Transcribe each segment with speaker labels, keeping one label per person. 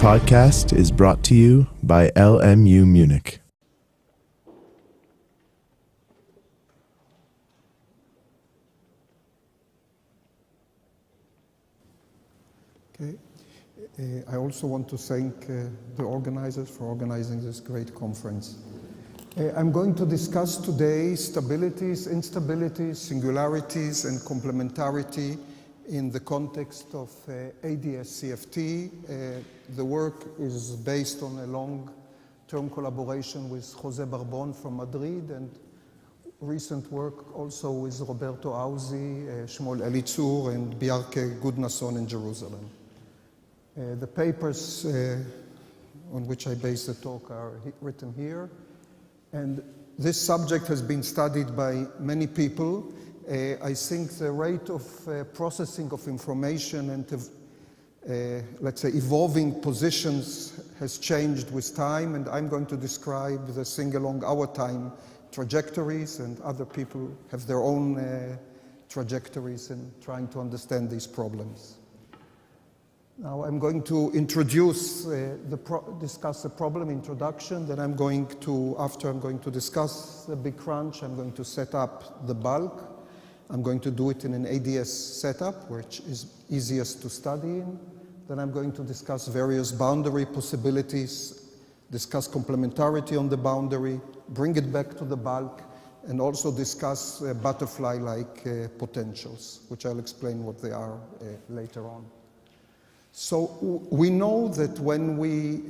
Speaker 1: podcast is brought to you by LMU Munich.
Speaker 2: Okay. I also want to thank the organizers for organizing this great conference. I'm going to discuss today stabilities, instabilities, singularities, and complementarity in the context of AdS CFT. The work is based on a long-term collaboration with José Barbón from Madrid and recent work also with Roberto Ausi, Shmuel Elitzur, and Bjarke Gudnason in Jerusalem. The papers on which I base the talk are written here. And this subject has been studied by many people. I think the rate of processing of information and, let's say, evolving positions has changed with time, and I'm going to describe the thing along our time trajectories, and other people have their own trajectories in trying to understand these problems. Now I'm going to introduce, discuss the problem introduction, then after I'm going to discuss the big crunch, I'm going to set up the bulk. I'm going to do it in an AdS setup, which is easiest to study in. Then I'm going to discuss various boundary possibilities, discuss complementarity on the boundary, bring it back to the bulk, and also discuss butterfly-like potentials, which I'll explain what they are later on. So we know that when we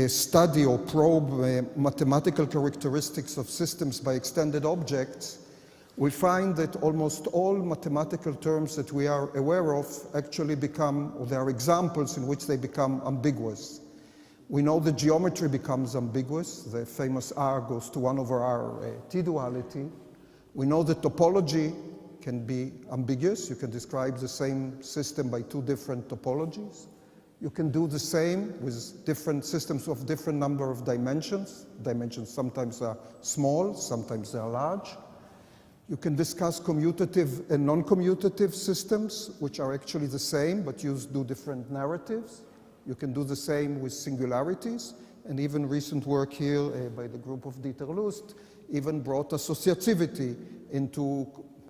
Speaker 2: study or probe mathematical characteristics of systems by extended objects, we find that almost all mathematical terms that we are aware of actually become, or there are examples in which they become ambiguous. We know that geometry becomes ambiguous. The famous R goes to 1 over R T-duality. We know that topology can be ambiguous. You can describe the same system by two different topologies. You can do the same with different systems of different number of dimensions. Dimensions sometimes are small, sometimes they are large. You can discuss commutative and non-commutative systems, which are actually the same, but do different narratives. You can do the same with singularities, and even recent work here by the group of Dieter Lust even brought associativity into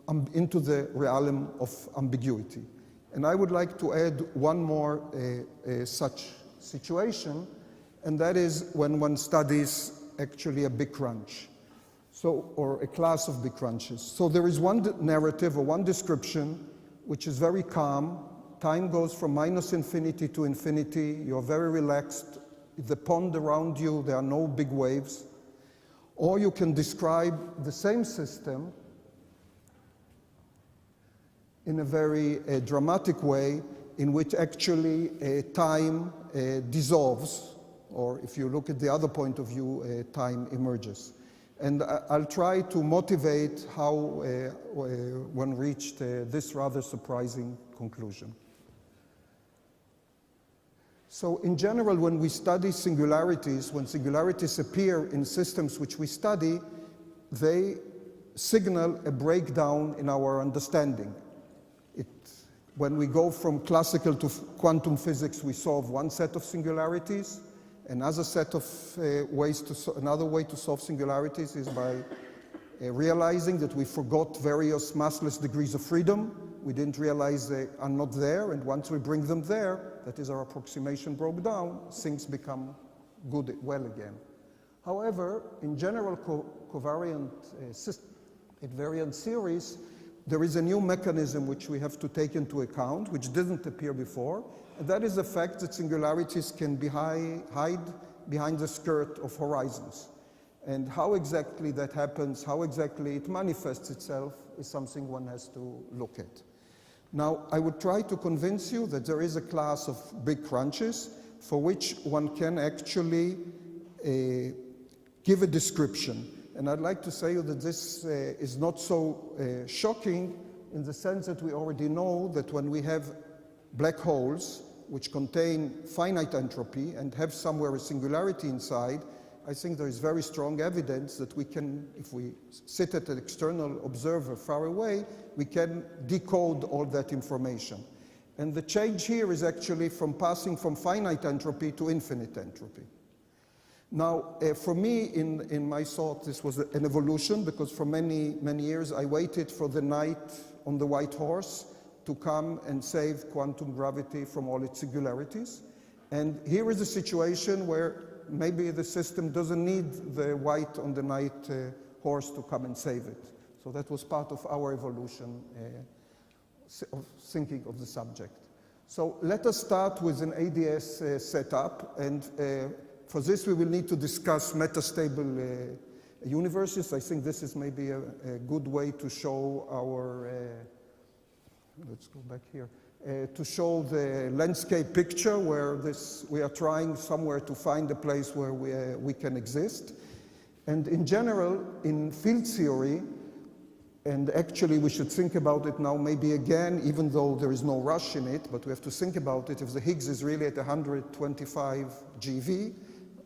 Speaker 2: the realm of ambiguity. And I would like to add one more such situation, and that is when one studies actually a big crunch. Or a class of big crunches. So there is one narrative or one description which is very calm. Time goes from -infinity to infinity. You're very relaxed. The pond around you, there are no big waves. Or you can describe the same system in a very dramatic way in which actually time dissolves, or if you look at the other point of view, time emerges. And I'll try to motivate how one reached this rather surprising conclusion. So in general, when we study singularities, when singularities appear in systems which we study, they signal a breakdown in our understanding. When we go from classical to quantum physics, we solve one set of singularities. Another set of another way to solve singularities is by realizing that we forgot various massless degrees of freedom. We didn't realize they are not there, and once we bring them there, that is, our approximation broke down, things become well again. However, in general covariant invariant theories, there is a new mechanism which we have to take into account, which didn't appear before, and that is the fact that singularities can hide behind the skirt of horizons. And how exactly that happens, how exactly it manifests itself, is something one has to look at. Now, I would try to convince you that there is a class of big crunches for which one can actually give a description. And I'd like to say that this is not so shocking in the sense that we already know that when we have black holes which contain finite entropy and have somewhere a singularity inside, I think there is very strong evidence that we can, if we sit at an external observer far away, we can decode all that information. And the change here is actually from passing from finite entropy to infinite entropy. Now, for me, in my thought, this was an evolution, because for many, many years I waited for the knight on the white horse to come and save quantum gravity from all its singularities. And here is a situation where maybe the system doesn't need the white on the knight horse to come and save it. So that was part of our evolution of thinking of the subject. So let us start with an AdS setup, and for this we will need to discuss metastable universes. I think this is maybe a good way to show our, let's go back here, to show the landscape picture where we are trying somewhere to find a place where we can exist. And in general, in field theory, and actually we should think about it now maybe again, even though there is no rush in it, but we have to think about it. If the Higgs is really at 125 GeV,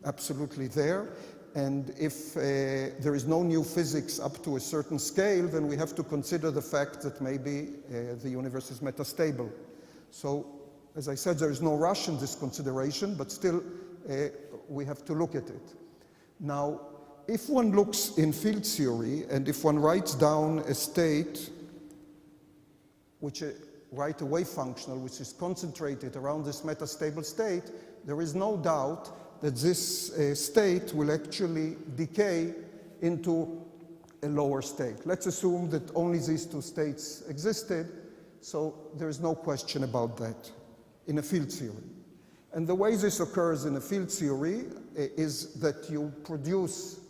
Speaker 2: absolutely there, and if there is no new physics up to a certain scale, then we have to consider the fact that maybe the universe is metastable. So, as I said, there is no rush in this consideration, but still we have to look at it. Now, if one looks in field theory, and if one writes down a state, write a wave functional, which is concentrated around this metastable state, there is no doubt that this state will actually decay into a lower state. Let's assume that only these two states existed, so there is no question about that in a field theory. And the way this occurs in a field theory is that you produce,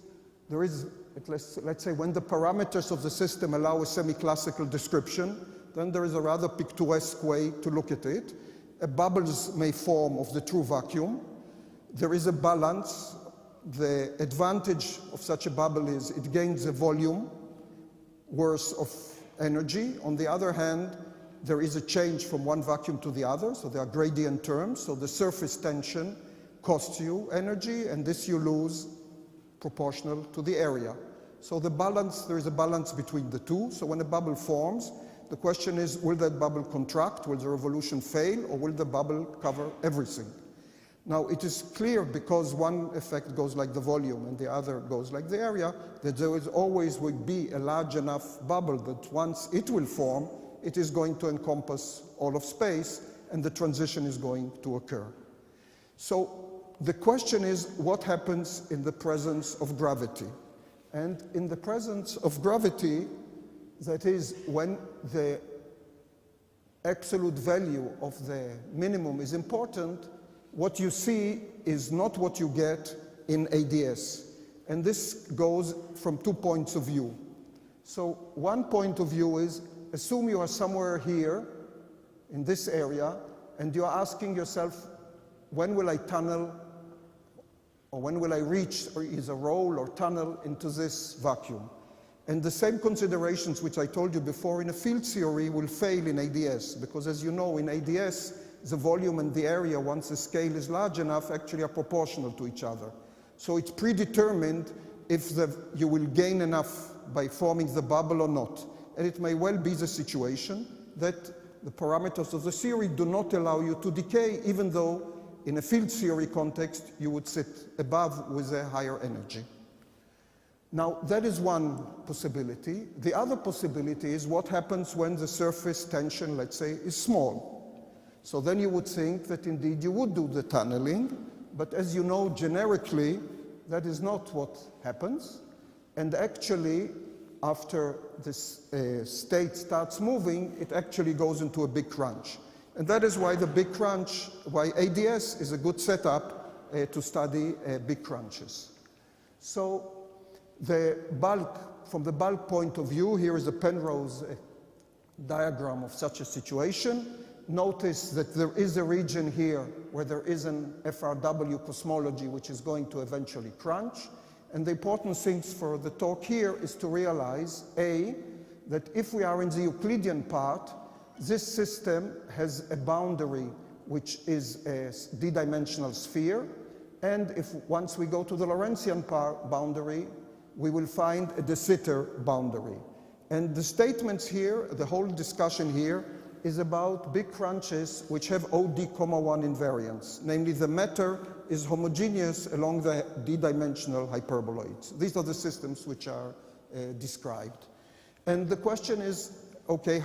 Speaker 2: there is, let's say, when the parameters of the system allow a semi-classical description, then there is a rather picturesque way to look at it. Bubbles may form of the true vacuum. There is a balance. The advantage of such a bubble is it gains a volume worth of energy. On the other hand, there is a change from one vacuum to the other, so there are gradient terms. So the surface tension costs you energy, and this you lose proportional to the area. So the balance, there is a balance between the two. So when a bubble forms, the question is, will that bubble contract? Will the revolution fail? Or will the bubble cover everything? Now, it is clear, because one effect goes like the volume and the other goes like the area, that there is always will be a large enough bubble that once it will form, it is going to encompass all of space, and the transition is going to occur. So the question is, what happens in the presence of gravity? And in the presence of gravity, that is, when the absolute value of the minimum is important, what you see is not what you get in AdS. And this goes from 2 points of view. So one point of view is, assume you are somewhere here in this area, and you are asking yourself, when will I tunnel, or when will I reach, or either roll or tunnel into this vacuum? And the same considerations which I told you before in a field theory will fail in AdS, because as you know, in AdS, the volume and the area, once the scale is large enough, actually are proportional to each other. So it's predetermined if you will gain enough by forming the bubble or not. And it may well be the situation that the parameters of the theory do not allow you to decay, even though in a field theory context you would sit above with a higher energy. Now, that is one possibility. The other possibility is what happens when the surface tension, let's say, is small. So then you would think that indeed you would do the tunneling, but as you know, generically, that is not what happens. And actually, after this state starts moving, it actually goes into a big crunch. And that is why the big crunch, why AdS is a good setup to study big crunches. So the bulk, from the bulk point of view, here is a Penrose diagram of such a situation. Notice that there is a region here where there is an FRW cosmology which is going to eventually crunch. And the important things for the talk here is to realize, A, that if we are in the Euclidean part, this system has a boundary which is a d-dimensional sphere. And if once we go to the Lorentzian boundary, we will find a de Sitter boundary. And the statements here, the whole discussion here, is about big crunches which have OD,1 invariance. Namely, the matter is homogeneous along the d-dimensional hyperboloids. These are the systems which are described. And the question is, okay,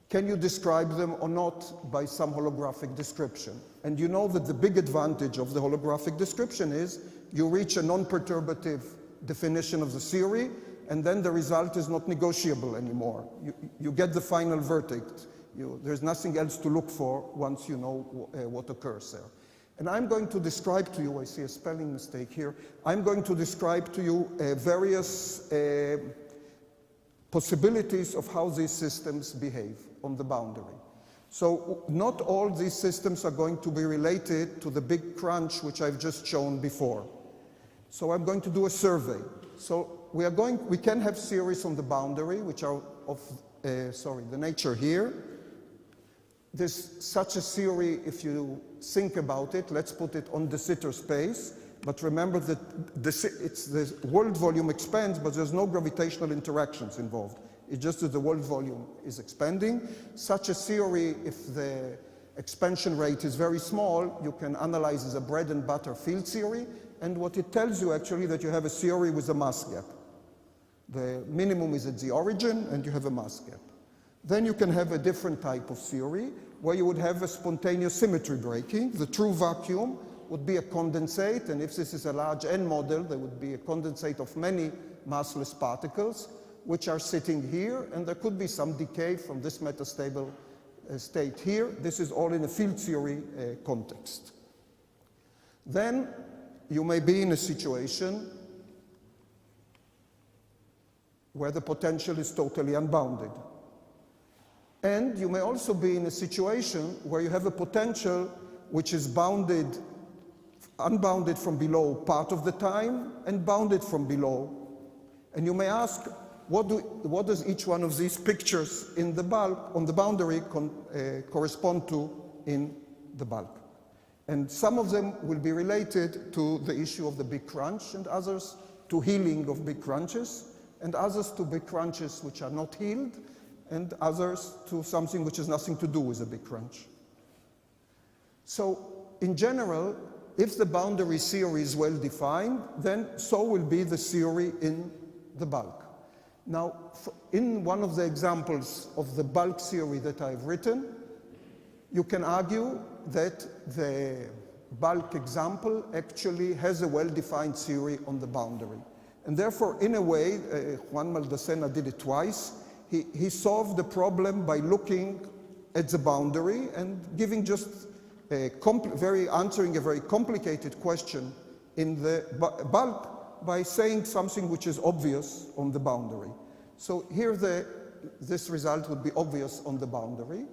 Speaker 2: can you describe them or not by some holographic description? And you know that the big advantage of the holographic description is you reach a non-perturbative definition of the theory, and then the result is not negotiable anymore. You get the final verdict. There's nothing else to look for once you know what occurs there. And I'm going to describe to you, I see a spelling mistake here, I'm going to describe to you various possibilities of how these systems behave on the boundary. So not all these systems are going to be related to the big crunch which I've just shown before. So I'm going to do a survey. So we can have theories on the boundary which are of the nature here. There's such a theory, if you think about it, let's put it on de Sitter space, but remember that the world volume expands, but there's no gravitational interactions involved. It's just that the world volume is expanding. Such a theory, if the expansion rate is very small, you can analyze as a bread and butter field theory, and what it tells you actually that you have a theory with a mass gap. The minimum is at the origin, and you have a mass gap. Then you can have a different type of theory where you would have a spontaneous symmetry breaking. The true vacuum would be a condensate, and if this is a large N model, there would be a condensate of many massless particles which are sitting here, and there could be some decay from this metastable state here. This is all in a field theory context. Then you may be in a situation where the potential is totally unbounded. And you may also be in a situation where you have a potential which is unbounded from below part of the time and bounded from below. And you may ask, what does each one of these pictures in the bulk, on the boundary, correspond to in the bulk? And some of them will be related to the issue of the big crunch, and others to healing of big crunches, and others to big crunches which are not healed, and others to something which has nothing to do with a big crunch. So in general, if the boundary theory is well defined, then so will be the theory in the bulk. Now, in one of the examples of the bulk theory that I've written, you can argue that the bulk example actually has a well-defined theory on the boundary. And therefore, in a way, Juan Maldacena did it twice. He solved the problem by looking at the boundary and giving just answering a very complicated question in the bulk by saying something which is obvious on the boundary. So here this result would be obvious on the boundary.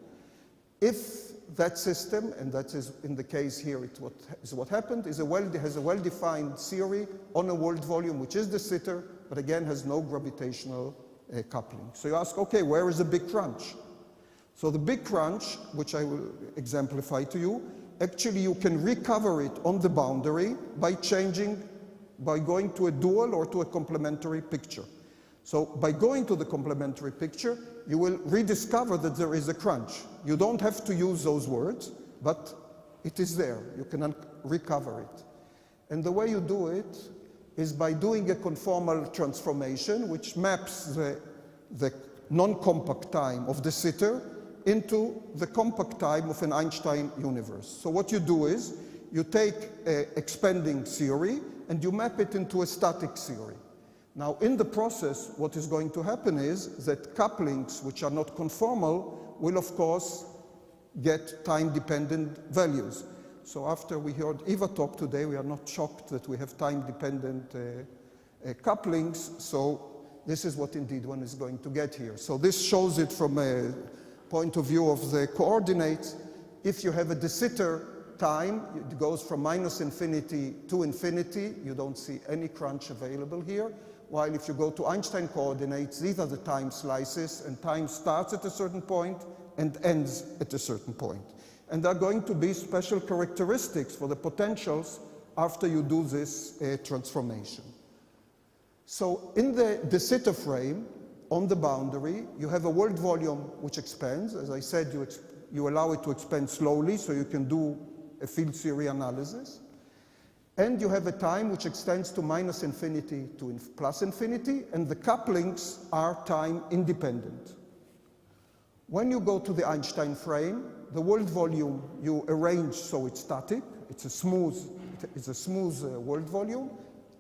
Speaker 2: If that system, and that is in the case here, what happened, has a well-defined theory on a world volume which is de Sitter, but again has no gravitational coupling. So you ask, okay, where is the big crunch? So the big crunch, which I will exemplify to you, actually you can recover it on the boundary by going to a dual or to a complementary picture. So by going to the complementary picture, you will rediscover that there is a crunch. You don't have to use those words, but it is there. You can recover it. And the way you do it is by doing a conformal transformation, which maps the non-compact time of de Sitter into the compact time of an Einstein universe. So what you do is you take an expanding theory and you map it into a static theory. Now, in the process, what is going to happen is that couplings which are not conformal will, of course, get time-dependent values. So after we heard Eva talk today, we are not shocked that we have time-dependent couplings. So this is what indeed one is going to get here. So this shows it from a point of view of the coordinates. If you have a de Sitter time, it goes from -infinity to infinity. You don't see any crunch available here. While if you go to Einstein coordinates, these are the time slices, and time starts at a certain point and ends at a certain point. And there are going to be special characteristics for the potentials after you do this transformation. So in the de Sitter frame, on the boundary. You have a world volume which expands. As I said, you allow it to expand slowly so you can do a field theory analysis. And you have a time which extends to minus infinity to plus infinity, and the couplings are time independent. When you go to the Einstein frame, the world volume you arrange so it's static. It's a smooth world volume.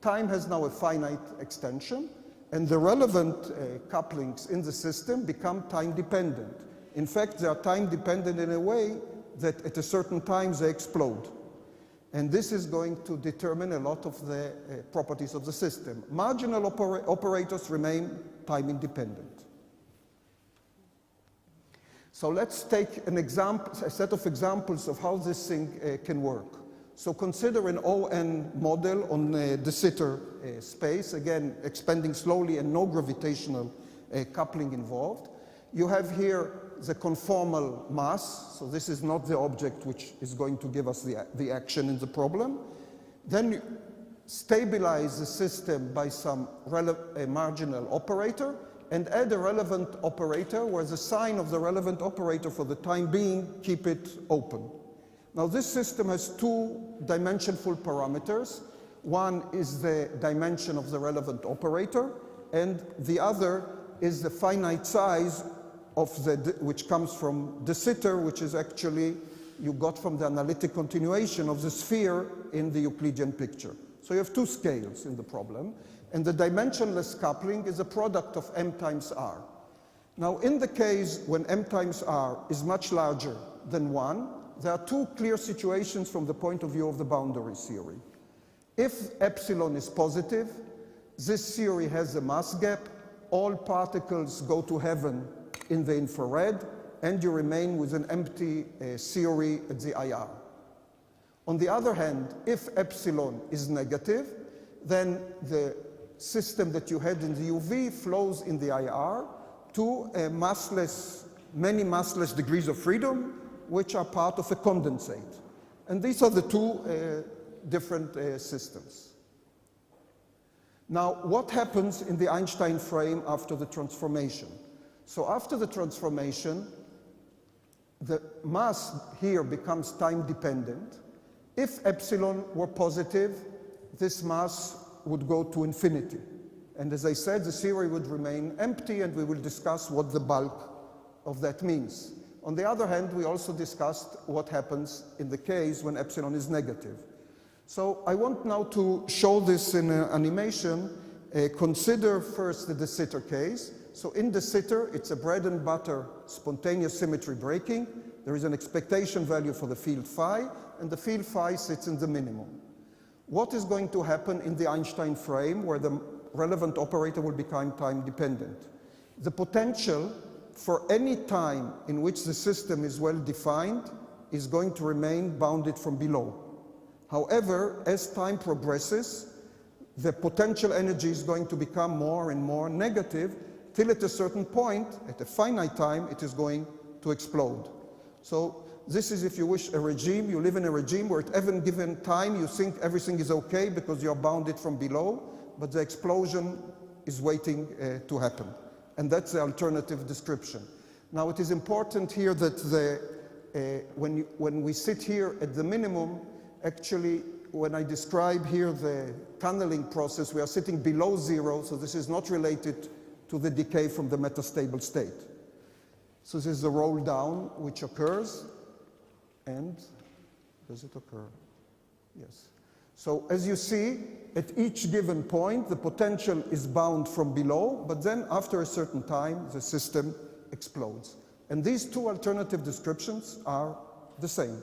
Speaker 2: Time has now a finite extension, and the relevant couplings in the system become time dependent. In fact, they are time dependent in a way that at a certain time they explode. And this is going to determine a lot of the properties of the system. Marginal operators remain time independent. So let's take an example, a set of examples of how this thing can work. So consider an ON model on de Sitter space, again, expanding slowly and no gravitational coupling involved. You have here the conformal mass, so this is not the object which is going to give us the action in the problem. Then you stabilize the system by some marginal operator and add a relevant operator where the sign of the relevant operator for the time being keep it open. Now this system has two dimensionful parameters. One is the dimension of the relevant operator, and the other is the finite size of which comes from de Sitter, which is actually you got from the analytic continuation of the sphere in the Euclidean picture. So you have two scales in the problem, and the dimensionless coupling is a product of m times r. Now in the case when m times r is much larger than 1, there are two clear situations from the point of view of the boundary theory. If epsilon is positive, this theory has a mass gap, all particles go to heaven in the infrared, and you remain with an empty theory at the IR. On the other hand, if epsilon is negative, then the system that you had in the UV flows in the IR to a many massless degrees of freedom, which are part of a condensate. And these are the two different systems. Now, what happens in the Einstein frame after the transformation? So after the transformation, the mass here becomes time dependent. If epsilon were positive, this mass would go to infinity. And as I said, the theory would remain empty, and we will discuss what the bulk of that means. On the other hand, we also discussed what happens in the case when epsilon is negative. So I want now to show this in an animation. Consider first the de Sitter case. So in de Sitter, it's a bread and butter spontaneous symmetry breaking. There is an expectation value for the field phi, and the field phi sits in the minimum. What is going to happen in the Einstein frame where the relevant operator will become time dependent? The potential for any time in which the system is well defined is going to remain bounded from below. However, as time progresses, the potential energy is going to become more and more negative, till at a certain point, at a finite time, it is going to explode. So this is, if you wish, a regime. You live in a regime where at every given time you think everything is okay because you're bounded from below, but the explosion is waiting to happen. And that's the alternative description. Now it is important here that when we sit here at the minimum, actually when I describe here the tunneling process, we are sitting below zero, so this is not related to the decay from the metastable state. So this is the roll down which occurs, and does it occur? Yes. So as you see, at each given point, the potential is bound from below, but then after a certain time, the system explodes. And these two alternative descriptions are the same.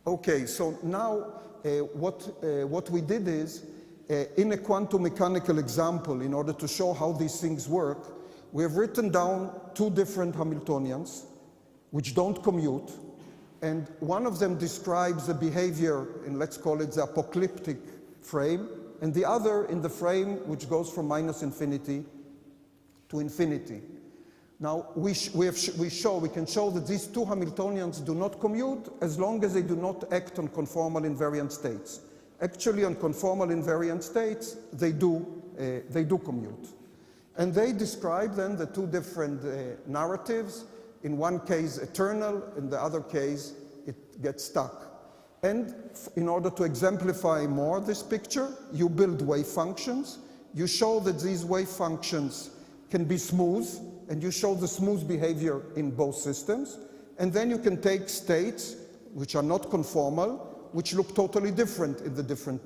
Speaker 2: Okay, so now what we did is, in a quantum mechanical example, in order to show how these things work, we have written down two different Hamiltonians, which don't commute, and one of them describes the behavior in, let's call it the apocalyptic frame, and the other in the frame which goes from minus infinity to infinity. Now, we can show that these two Hamiltonians do not commute as long as they do not act on conformal invariant states. Actually, on conformal invariant states, they do commute. And they describe then the two different narratives. In one case, eternal. In the other case, it gets stuck. And in order to exemplify more this picture, you build wave functions. You show that these wave functions can be smooth, and you show the smooth behavior in both systems. And then you can take states which are not conformal, which look totally different in the different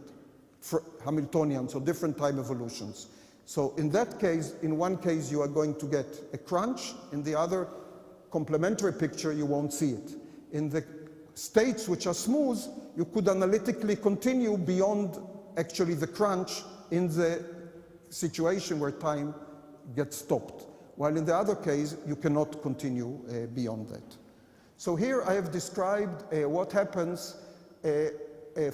Speaker 2: Hamiltonians or different time evolutions. So in that case, in one case you are going to get a crunch, in the other complementary picture you won't see it. In the states which are smooth, you could analytically continue beyond actually the crunch in the situation where time gets stopped, while in the other case you cannot continue beyond that. So here I have described what happens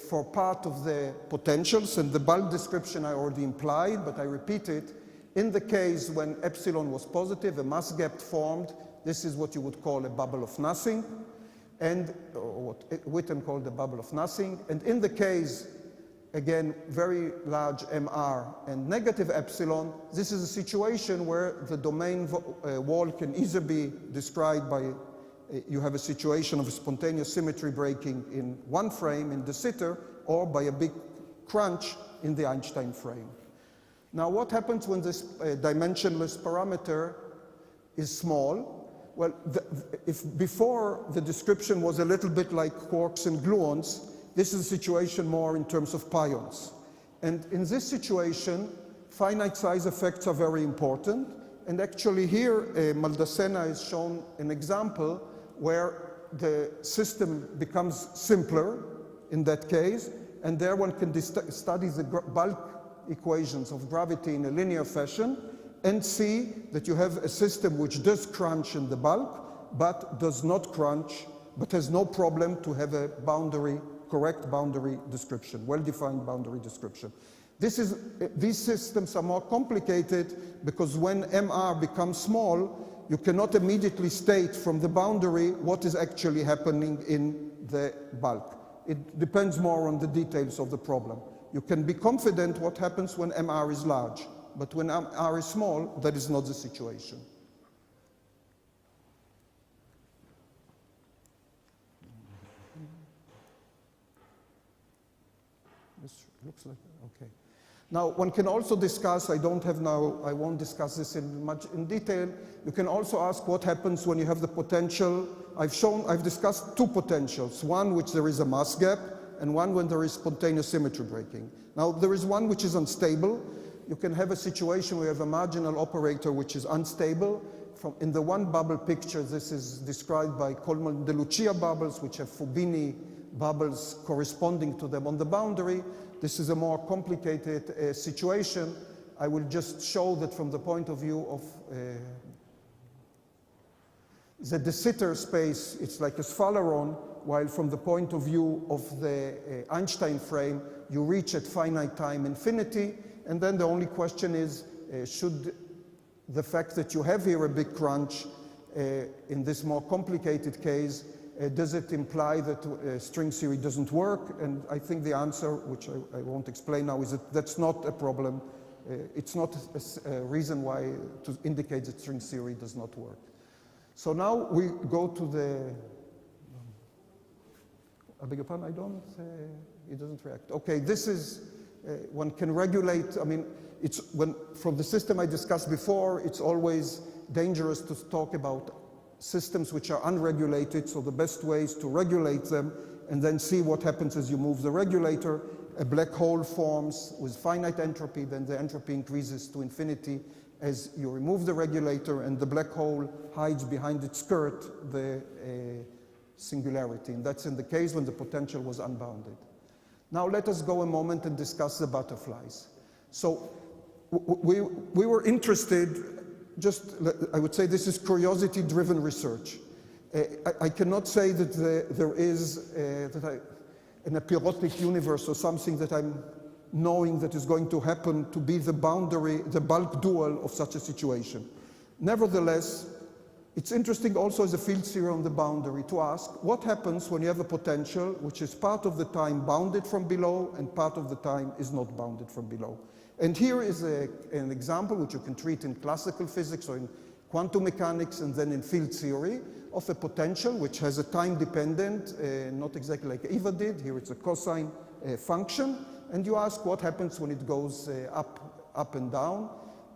Speaker 2: for part of the potentials, and the bulk description I already implied, but I repeat it. In the case when epsilon was positive, a mass gap formed. This is what you would call a bubble of nothing, and what Witten called the bubble of nothing. And in the case, again, very large MR and negative epsilon, this is a situation where the domain wall can either be described by you have a situation of a spontaneous symmetry breaking in one frame in de Sitter, or by a big crunch in the Einstein frame. Now, what happens when this dimensionless parameter is small? Well, if before the description was a little bit like quarks and gluons, this is a situation more in terms of pions. And in this situation, finite size effects are very important. And actually here, Maldacena has shown an example where the system becomes simpler in that case, and there one can study the bulk equations of gravity in a linear fashion and see that you have a system which does crunch in the bulk, but does not crunch, but has no problem to have a correct boundary description, well-defined boundary description. These systems are more complicated because when MR becomes small, you cannot immediately state from the boundary what is actually happening in the bulk. It depends more on the details of the problem. You can be confident what happens when MR is large, but when MR is small, that is not the situation. This looks like, okay. Now, one can also discuss, I won't discuss this in detail. You can also ask what happens when you have the potential. I've discussed two potentials, one which there is a mass gap, and one when there is spontaneous symmetry breaking. Now, there is one which is unstable. You can have a situation where you have a marginal operator which is unstable. In the one bubble picture, this is described by Coleman-de Lucia bubbles, which have Fubini bubbles corresponding to them on the boundary. This is a more complicated situation. I will just show that from the point of view of the de Sitter space, it's like a sphaleron, while from the point of view of the Einstein frame, you reach at finite time infinity. And then the only question is, should the fact that you have here a big crunch in this more complicated case, does it imply that string theory doesn't work? And I think the answer, which I won't explain now, is that that's not a problem. It's not a reason why to indicate that string theory does not work. So now we go to the, I beg your pardon, it doesn't react. Okay, this is, one can regulate, I mean, from the system I discussed before, it's always dangerous to talk about systems which are unregulated, so the best way is to regulate them and then see what happens as you move the regulator. A black hole forms with finite entropy, then the entropy increases to infinity as you remove the regulator, and the black hole hides behind its skirt the singularity, and that's in the case when the potential was unbounded. Now let us go a moment and discuss the butterflies. So we were interested, I would say this is curiosity-driven research. I cannot say that there is an apeirotic universe or something that I'm knowing that is going to happen to be the boundary, the bulk dual of such a situation. Nevertheless, It's interesting also as a field theory on the boundary to ask what happens when you have a potential which is part of the time bounded from below and part of the time is not bounded from below. And here is an example which you can treat in classical physics or in quantum mechanics and then in field theory of a potential which has a time dependent, not exactly like Eva did, here it's a cosine function, and you ask what happens when it goes up and down,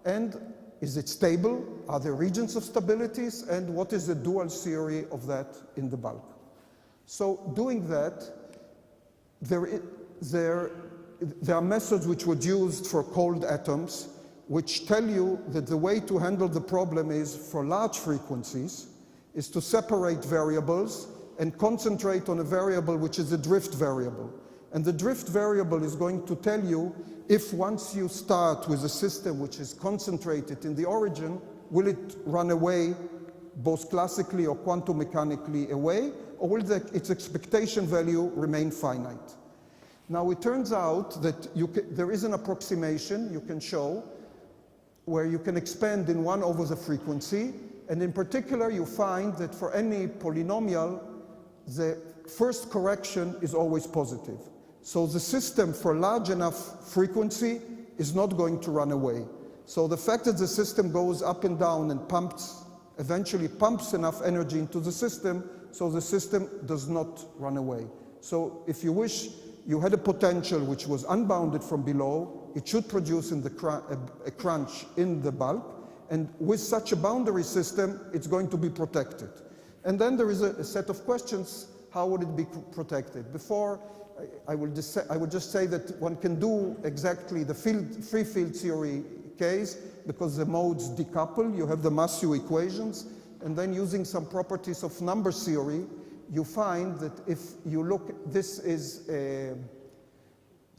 Speaker 2: and is it stable? Are there regions of stabilities? And what is the dual theory of that in the bulk? So doing that, there are methods which were used for cold atoms which tell you that the way to handle the problem is, for large frequencies, is to separate variables and concentrate on a variable which is a drift variable. And the drift variable is going to tell you if once you start with a system which is concentrated in the origin, will it run away, both classically or quantum mechanically away, or will its expectation value remain finite? Now it turns out that there is an approximation you can show where you can expand in 1 over the frequency, and in particular you find that for any polynomial, the first correction is always positive. So the system for large enough frequency is not going to run away. So the fact that the system goes up and down and eventually pumps enough energy into the system, so the system does not run away. So if you wish, you had a potential which was unbounded from below, it should produce in a crunch in the bulk, and with such a boundary system, it's going to be protected. And then there is a set of questions, how would it be protected? Before, I would just say that one can do exactly the free field theory case because the modes decouple, you have the Massieu equations, and then using some properties of number theory, you find that if you look, this is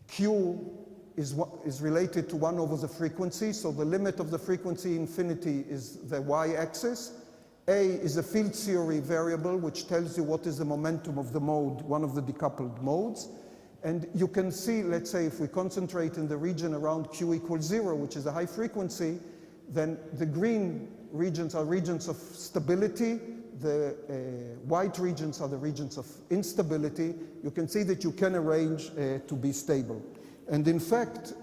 Speaker 2: Q is related to 1 over the frequency, so the limit of the frequency infinity is the y-axis. A is a field theory variable which tells you what is the momentum of the mode, one of the decoupled modes. And you can see, let's say, if we concentrate in the region around Q equals 0, which is a high frequency, then the green regions are regions of stability, the white regions are the regions of instability. You can see that you can arrange to be stable. And in fact,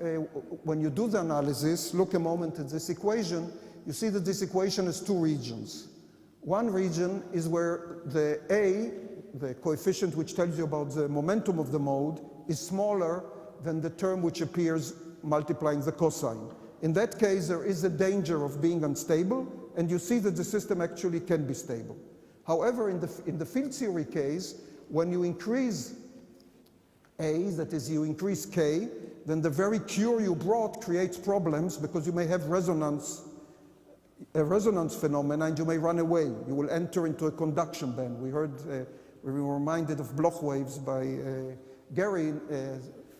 Speaker 2: when you do the analysis, look a moment at this equation, you see that this equation has 2 regions. One region is where the A, the coefficient which tells you about the momentum of the mode, is smaller than the term which appears multiplying the cosine. In that case, there is a danger of being unstable, and you see that the system actually can be stable. However, in the field theory case, when you increase A, that is, you increase K, then the very cure you brought creates problems because you may have a resonance phenomena, and you may run away. You will enter into a conduction band. We were reminded of Bloch waves by Gary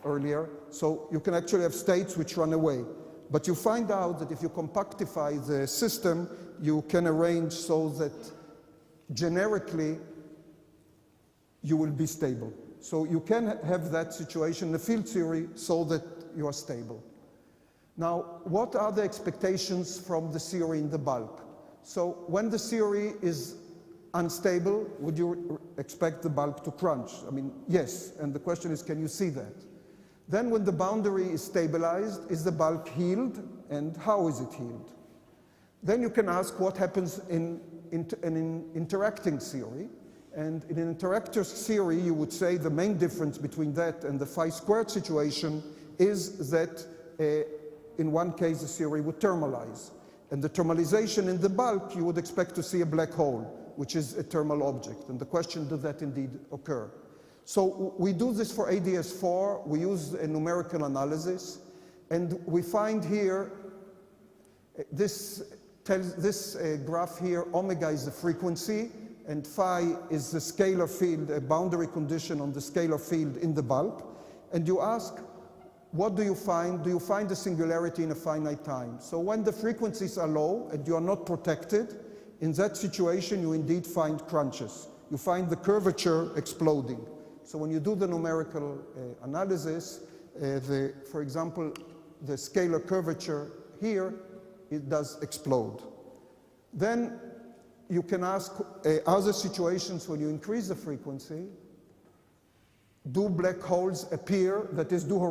Speaker 2: earlier. So you can actually have states which run away. But you find out that if you compactify the system, you can arrange so that generically you will be stable. So you can have that situation in the field theory so that you are stable. Now, what are the expectations from the theory in the bulk? So when the theory is unstable, would you expect the bulk to crunch? I mean, yes, and the question is, can you see that? Then when the boundary is stabilized, is the bulk healed, and how is it healed? Then you can ask what happens in an interacting theory, and in an interactor theory, you would say the main difference between that and the phi squared situation is that in one case, the theory would thermalize. And the thermalization in the bulk, you would expect to see a black hole, which is a thermal object. And the question, does that indeed occur? So we do this for AdS4. We use a numerical analysis. And we find here, this graph here, omega is the frequency, and phi is the scalar field, a boundary condition on the scalar field in the bulk. And you ask, what do you find? Do you find a singularity in a finite time? So when the frequencies are low and you are not protected, in that situation you indeed find crunches. You find the curvature exploding. So when you do the numerical analysis, for example, the scalar curvature here, it does explode. Then you can ask, are there situations when you increase the frequency, do black holes appear, that is, do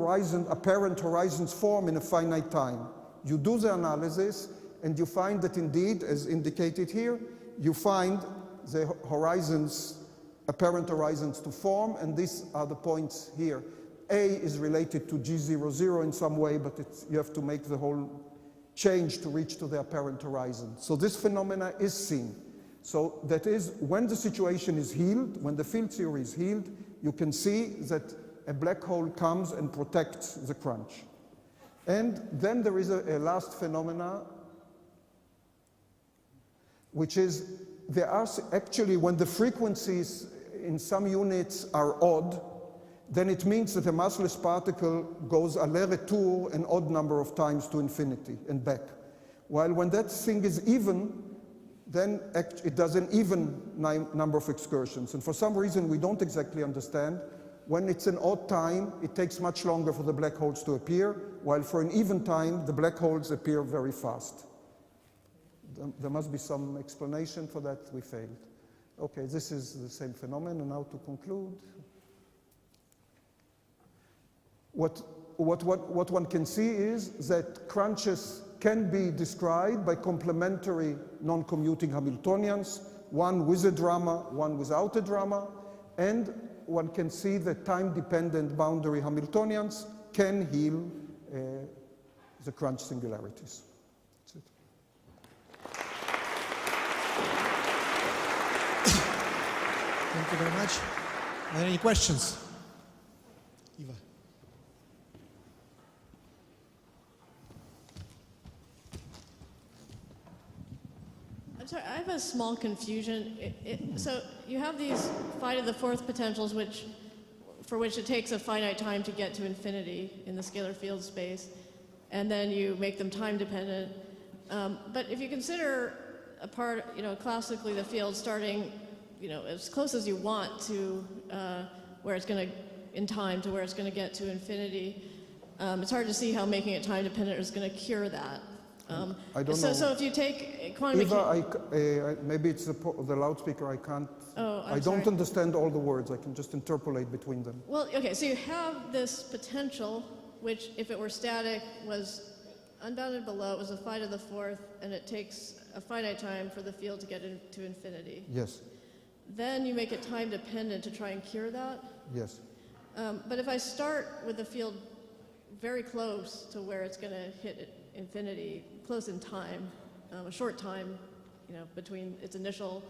Speaker 2: apparent horizons form in a finite time? You do the analysis, and you find that indeed, as indicated here, you find the horizons, apparent horizons to form, and these are the points here. A is related to G00 in some way, but you have to make the whole change to reach to the apparent horizon. So this phenomena is seen. So that is, when the situation is healed, when the field theory is healed, you can see that a black hole comes and protects the crunch. And then there is a last phenomena, which is, there are actually, when the frequencies in some units are odd, then it means that a massless particle goes aller-retour an odd number of times to infinity and back. While when that thing is even, then it does an even number of excursions. And for some reason we don't exactly understand, when it's an odd time, it takes much longer for the black holes to appear, while for an even time, the black holes appear very fast. There must be some explanation for that. We failed. Okay, this is the same phenomenon. And now to conclude. What one can see is that crunches can be described by complementary non-commuting Hamiltonians, one with a drama, one without a drama, and one can see that time-dependent boundary Hamiltonians can heal the crunch singularities. That's it.
Speaker 3: Thank you very much. Are there any questions? Eva.
Speaker 4: I'm sorry, I have a small confusion. So you have these phi to the fourth potentials, for which it takes a finite time to get to infinity in the scalar field space, and then you make them time dependent. But if you consider a part, classically the field starting, as close as you want to where it's going to, in time, to where it's going to get to infinity, it's hard to see how making it time dependent is going to cure that.
Speaker 2: I don't know.
Speaker 4: So if you take quantum
Speaker 2: Eva, maybe it's the loudspeaker. I can't.
Speaker 4: Oh,
Speaker 2: I don't understand all the words. I can just interpolate between them.
Speaker 4: Well, okay. So you have this potential, which, if it were static, was unbounded below. It was a phi to the fourth, and it takes a finite time for the field to get into infinity.
Speaker 2: Yes.
Speaker 4: Then you make it time dependent to try and cure that.
Speaker 2: Yes.
Speaker 4: But if I start with the field very close to where it's going to hit infinity, close in time, a short time, between its initial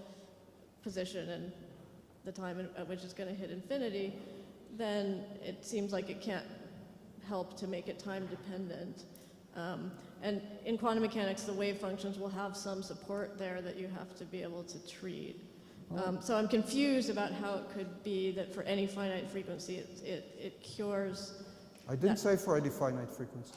Speaker 4: position and the time at which it's going to hit infinity, then it seems like it can't help to make it time dependent. And in quantum mechanics, the wave functions will have some support there that you have to be able to treat. So I'm confused about how it could be that for any finite frequency, it cures.
Speaker 2: I didn't say for any finite frequency.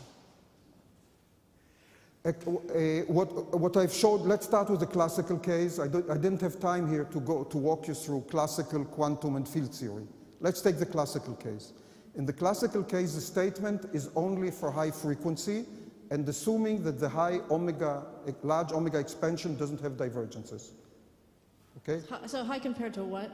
Speaker 2: What I've showed, let's start with the classical case. I didn't have time here to walk you through classical quantum and field theory. Let's take the classical case. In the classical case, the statement is only for high frequency, and assuming that the large omega expansion doesn't have divergences. Okay?
Speaker 4: So high compared to what?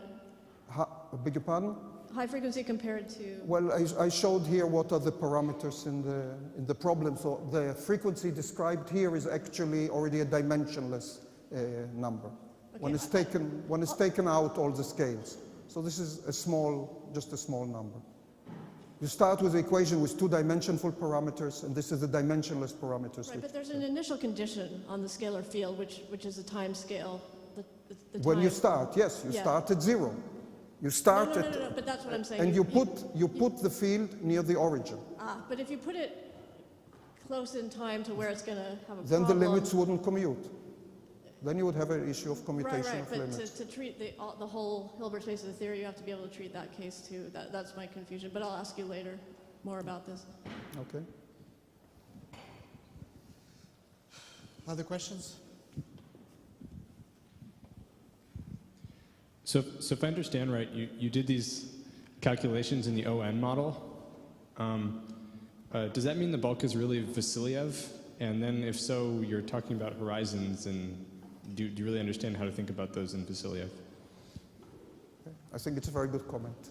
Speaker 2: Beg your pardon?
Speaker 4: High frequency compared to?
Speaker 2: Well, I showed here what are the parameters in the problem. So the frequency described here is actually already a dimensionless number. Okay. When it's taken out all the scales. So this is just a small number. You start with the equation with two-dimensional parameters, and this is the dimensionless parameters.
Speaker 4: Right, but there's an initial condition on the scalar field, which is a time scale.
Speaker 2: When you start, yes, you start at 0. You start
Speaker 4: no, but that's what I'm saying.
Speaker 2: And you put the field near the origin.
Speaker 4: But if you put it close in time to where it's going to have a
Speaker 2: then
Speaker 4: problem.
Speaker 2: The limits wouldn't commute. Then you would have an issue of commutation of limits.
Speaker 4: Right, but to treat the whole Hilbert space of the theory, you have to be able to treat that case too. That's my confusion, but I'll ask you later more about this.
Speaker 2: Okay.
Speaker 3: Other questions?
Speaker 5: So if I understand right, you did these calculations in the ON model. Does that mean the bulk is really Vasiliev? And then if so, you're talking about horizons, and do you really understand how to think about those in Vasiliev?
Speaker 2: I think it's a very good comment.